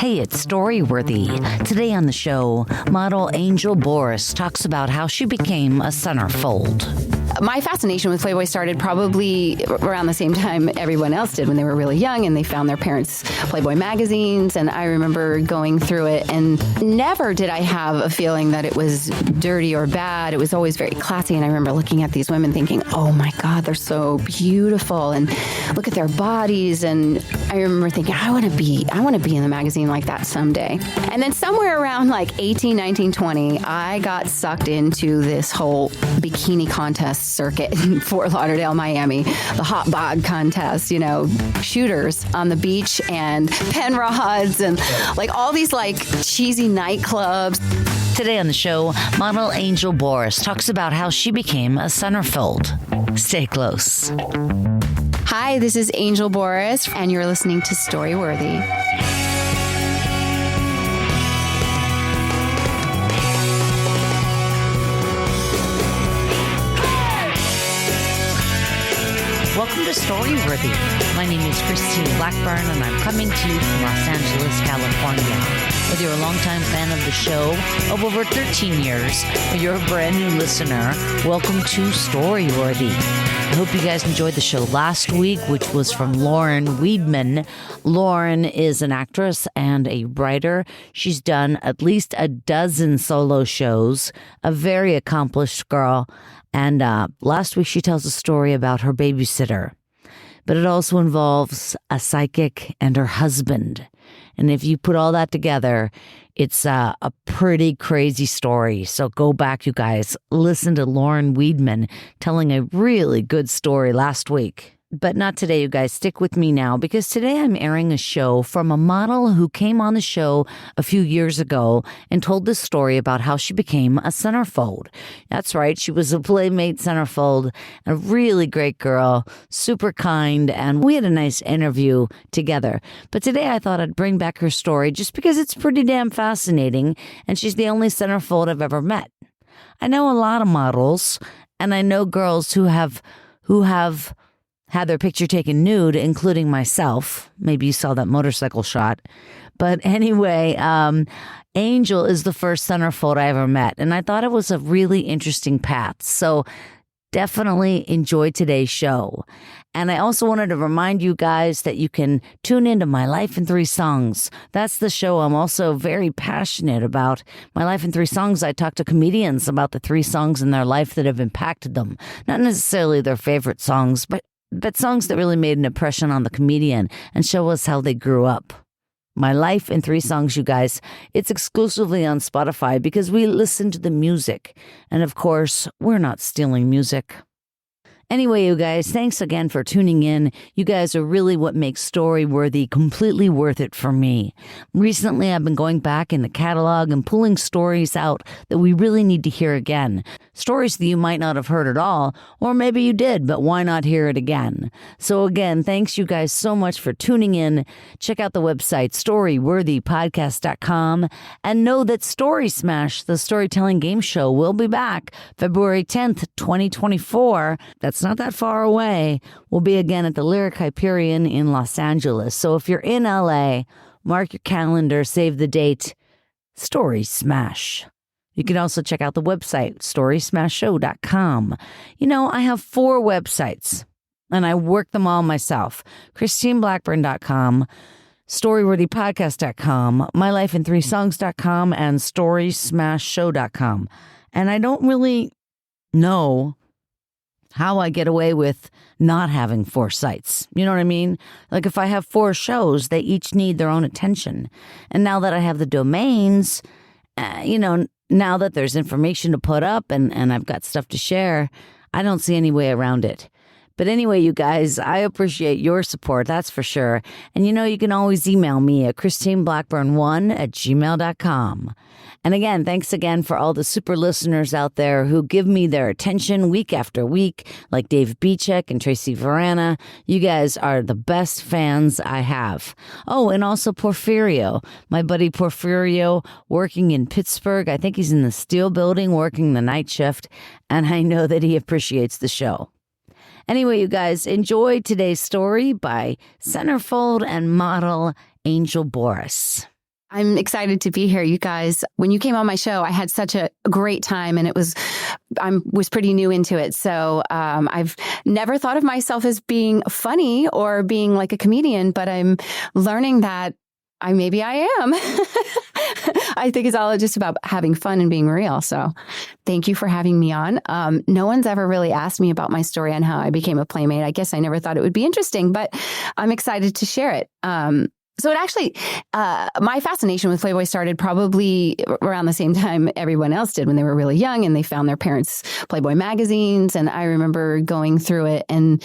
Hey, it's Storyworthy. Today on the show, model Angel Boris talks about how she became a centerfold. My fascination with Playboy started probably around the same time everyone else did, when they were really young and they found their parents' Playboy magazines. And I remember going through it, and never did I have a feeling that it was dirty or bad. It was always very classy. And I remember looking at these women thinking, oh my God, they're so beautiful, and look at their bodies. And I remember thinking, I want to be in the magazine like that someday. And then somewhere around like 18, 19, 20, I got sucked into this whole bikini contest circuit in Fort Lauderdale, Miami, the hot bod contest, shooters on the beach and pen rods and like all these like cheesy nightclubs. Today on the show, model Angel Boris talks about how she became a centerfold. Stay close. Hi, this is Angel Boris, and you're listening to Storyworthy. Welcome to Storyworthy. My name is Christine Blackburn, and I'm coming to you from Los Angeles, California. Whether you're a longtime fan of the show of over 13 years, or you're a brand new listener, welcome to Storyworthy. I hope you guys enjoyed the show last week, which was from Lauren Weedman. Lauren is an actress and a writer. She's done at least a dozen solo shows, a very accomplished girl. And last week, she tells a story about her babysitter. But it also involves a psychic and her husband. And if you put all that together, it's a pretty crazy story. So go back, you guys. Listen to Lauren Weedman telling a really good story last week. But not today, you guys. Stick with me now, because today I'm airing a show from a model who came on the show a few years ago and told this story about how she became a centerfold. That's right. She was a Playmate Centerfold, a really great girl, super kind, and we had a nice interview together. But today I thought I'd bring back her story just because it's pretty damn fascinating, and she's the only centerfold I've ever met. I know a lot of models, and I know girls who have had their picture taken nude, including myself. Maybe you saw that motorcycle shot. But anyway, Angel is the first centerfold I ever met, and I thought it was a really interesting path. So definitely enjoy today's show. And I also wanted to remind you guys that you can tune into My Life in 3 Songs. That's the show I'm also very passionate about. My Life in 3 Songs, I talk to comedians about the 3 songs in their life that have impacted them. Not necessarily their favorite songs, but songs that really made an impression on the comedian and show us how they grew up. My Life in 3 Songs, you guys. It's exclusively on Spotify because we listen to the music. And of course, we're not stealing music. Anyway, you guys, thanks again for tuning in. You guys are really what makes Storyworthy completely worth it for me. Recently, I've been going back in the catalog and pulling stories out that we really need to hear again. Stories that you might not have heard at all, or maybe you did, but why not hear it again? So again, thanks you guys so much for tuning in. Check out the website, storyworthypodcast.com, and know that Story Smash, the storytelling game show, will be back February 10th, 2024. That's not that far away. We'll be again at the Lyric Hyperion in Los Angeles. So if you're in LA, mark your calendar, save the date. Story Smash. You can also check out the website, storysmashshow.com. I have 4 websites, and I work them all myself. ChristineBlackburn.com, StoryworthyPodcast.com, MyLifeIn3Songs.com, and StorysmashShow.com. And I don't really know how I get away with not having 4 sites. You know what I mean? Like if I have 4 shows, they each need their own attention. And now that I have the domains, now that there's information to put up and I've got stuff to share, I don't see any way around it. But anyway, you guys, I appreciate your support, that's for sure. And you can always email me at christineblackburn1@gmail.com. And again, thanks again for all the super listeners out there who give me their attention week after week, like Dave Beechek and Tracy Varana. You guys are the best fans I have. Oh, and also Porfirio, my buddy Porfirio, working in Pittsburgh. I think he's in the steel building working the night shift, and I know that he appreciates the show. Anyway, you guys, enjoy today's story by centerfold and model Angel Boris. I'm excited to be here, you guys. When you came on my show, I had such a great time, and I was pretty new into it. So I've never thought of myself as being funny or being like a comedian, but I'm learning that maybe I am. I think it's all just about having fun and being real. So thank you for having me on. No one's ever really asked me about my story on how I became a Playmate. I guess I never thought it would be interesting, but I'm excited to share it. So it actually, my fascination with Playboy started probably around the same time everyone else did when they were really young and they found their parents' Playboy magazines. And I remember going through it, and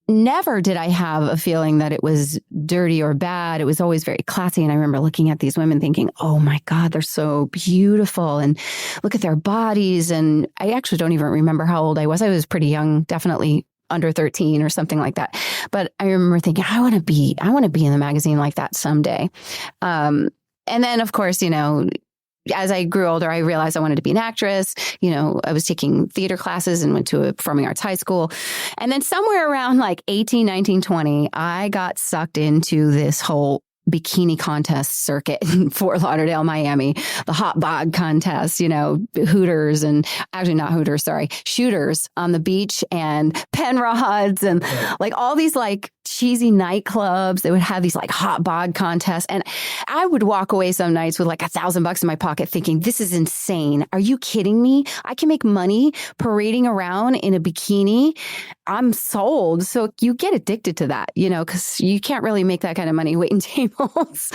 never did I have a feeling that it was dirty or bad. It was always very classy. And I remember looking at these women thinking, oh my God, they're so beautiful. And look at their bodies. And I actually don't even remember how old I was. I was pretty young, definitely under 13 or something like that. But I remember thinking, I want to be in the magazine like that someday. And then, of course, as I grew older, I realized I wanted to be an actress. I was taking theater classes and went to a performing arts high school. And then somewhere around like 18, 19, 20, I got sucked into this whole bikini contest circuit in Fort Lauderdale, Miami, the hot bod contest, Hooters and actually not Hooters, sorry, Shooters on the beach and Penrods and like all these like cheesy nightclubs that would have these like hot bod contests. And I would walk away some nights with like $1,000 in my pocket thinking, this is insane. Are you kidding me? I can make money parading around in a bikini. I'm sold. So you get addicted to that, because you can't really make that kind of money waiting tables.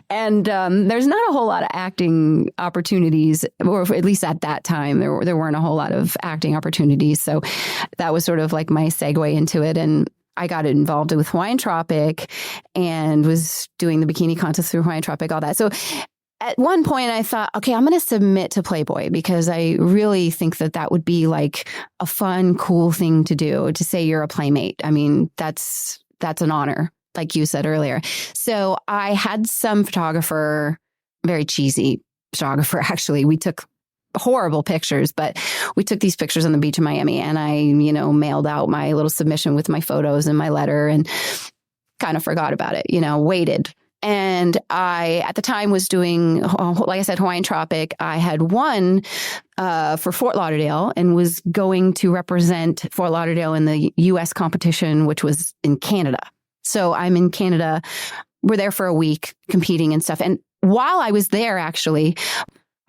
And there's not a whole lot of acting opportunities, or at least at that time, there weren't a whole lot of acting opportunities. So that was sort of like my segue into it. And I got involved with Hawaiian Tropic and was doing the bikini contest through Hawaiian Tropic, all that. So at one point I thought, okay, I'm going to submit to Playboy because I really think that would be like a fun, cool thing to do, to say you're a Playmate. I mean, that's an honor, like you said earlier. So I had some photographer, very cheesy photographer, actually. We took horrible pictures, but we took these pictures on the beach in Miami, and I, mailed out my little submission with my photos and my letter and kind of forgot about it, waited. And I, at the time, was doing, like I said, Hawaiian Tropic. I had won for Fort Lauderdale and was going to represent Fort Lauderdale in the U.S. competition, which was in Canada. So I'm in Canada. We're there for a week competing and stuff. And while I was there, actually,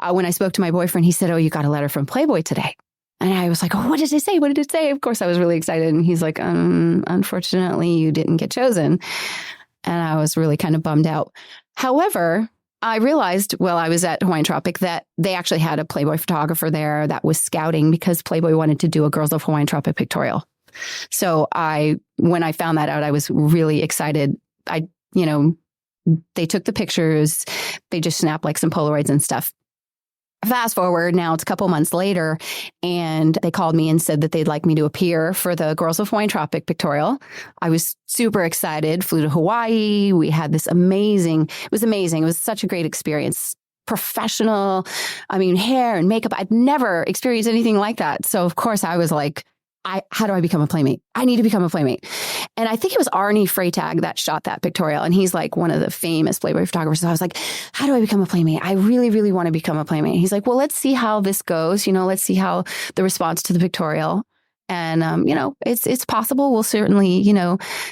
when I spoke to my boyfriend, he said, oh, you got a letter from Playboy today. And I was like, oh, what did it say? What did it say? Of course, I was really excited. And he's like, unfortunately, you didn't get chosen. And I was really kind of bummed out. However, I realized while I was at Hawaiian Tropic that they actually had a Playboy photographer there that was scouting because Playboy wanted to do a Girls of Hawaiian Tropic pictorial. So when I found that out, I was really excited. They took the pictures. They just snapped like some Polaroids and stuff. Fast forward, now it's a couple months later, and they called me and said that they'd like me to appear for the Girls of Hawaiian Tropic pictorial. I was super excited, flew to Hawaii. We had this it was amazing. It was such a great experience. Professional, hair and makeup. I'd never experienced anything like that. So of course I was like, how do I become a Playmate? I need to become a Playmate. And I think it was Arnie Freytag that shot that pictorial. And he's like one of the famous Playboy photographers. So I was like, how do I become a Playmate? I really, really want to become a Playmate. He's like, well, let's see how this goes. Let's see how the response to the pictorial. And, it's possible. We'll certainly,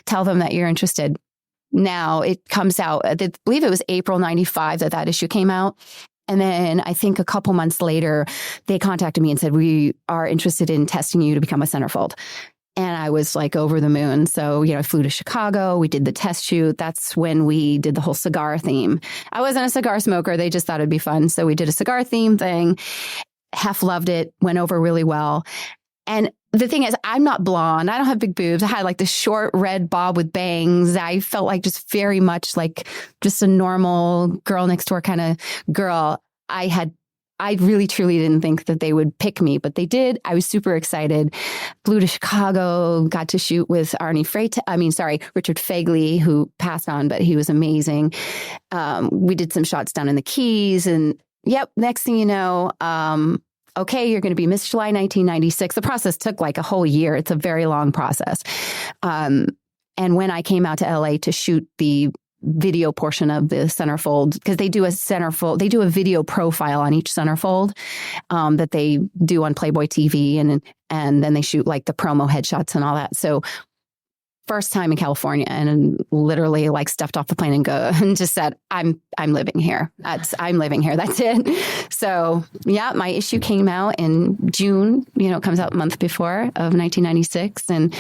tell them that you're interested. Now it comes out, I believe it was April 95 that issue came out. And then I think a couple months later, they contacted me and said, we are interested in testing you to become a centerfold. And I was like over the moon. So, I flew to Chicago. We did the test shoot. That's when we did the whole cigar theme. I wasn't a cigar smoker. They just thought it'd be fun. So we did a cigar theme thing. Hef loved it, went over really well. And the thing is, I'm not blonde. I don't have big boobs. I had like this short red bob with bangs. I felt like just very much like just a normal girl next door kind of girl. I really truly didn't think that they would pick me, but they did. I was super excited. Flew to Chicago, got to shoot with Richard Fegley, who passed on, but he was amazing. We did some shots down in the Keys, and next thing you know, okay, you're going to be Miss July 1996. The process took like a whole year. It's a very long process. And when I came out to LA to shoot the video portion of the centerfold, because they do a video profile on each centerfold that they do on Playboy TV, and then they shoot like the promo headshots and all that. So first time in California, and literally like stepped off the plane and just said, I'm living here. I'm living here. That's it. So yeah, my issue came out in June, it comes out a month before of 1996, and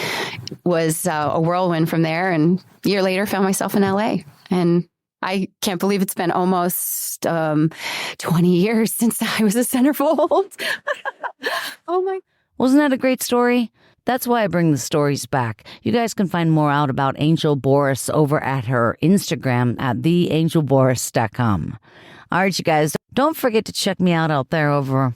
was a whirlwind from there. And a year later found myself in LA, and I can't believe it's been almost 20 years since I was a centerfold. Oh my. Wasn't that a great story? That's why I bring the stories back. You guys can find more out about Angel Boris over at her Instagram at theangelboris.com. All right, you guys, don't forget to check me out there over.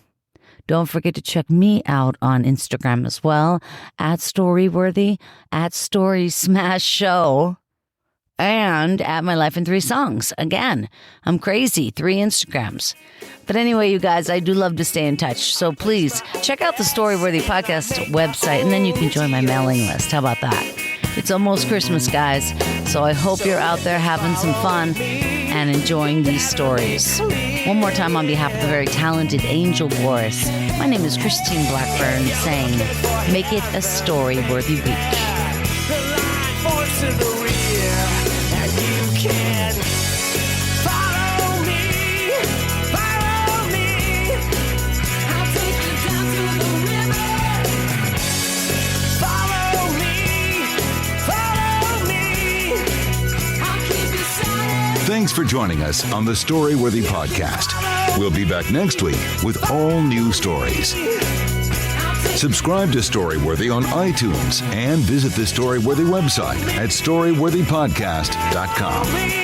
Don't forget to check me out on Instagram as well, at Storyworthy, at Story Smash Show, and at My Life in 3 Songs. Again, I'm crazy, 3 Instagrams. But anyway, you guys, I do love to stay in touch. So please check out the Storyworthy podcast website, and then you can join my mailing list. How about that? It's almost Christmas, guys. So I hope you're out there having some fun and enjoying these stories. One more time on behalf of the very talented Angel Boris, my name is Christine Blackburn, saying, make it a story-worthy week. Thanks for joining us on the Storyworthy podcast. We'll be back next week with all new stories. Subscribe to Storyworthy on iTunes and visit the Storyworthy website at storyworthypodcast.com.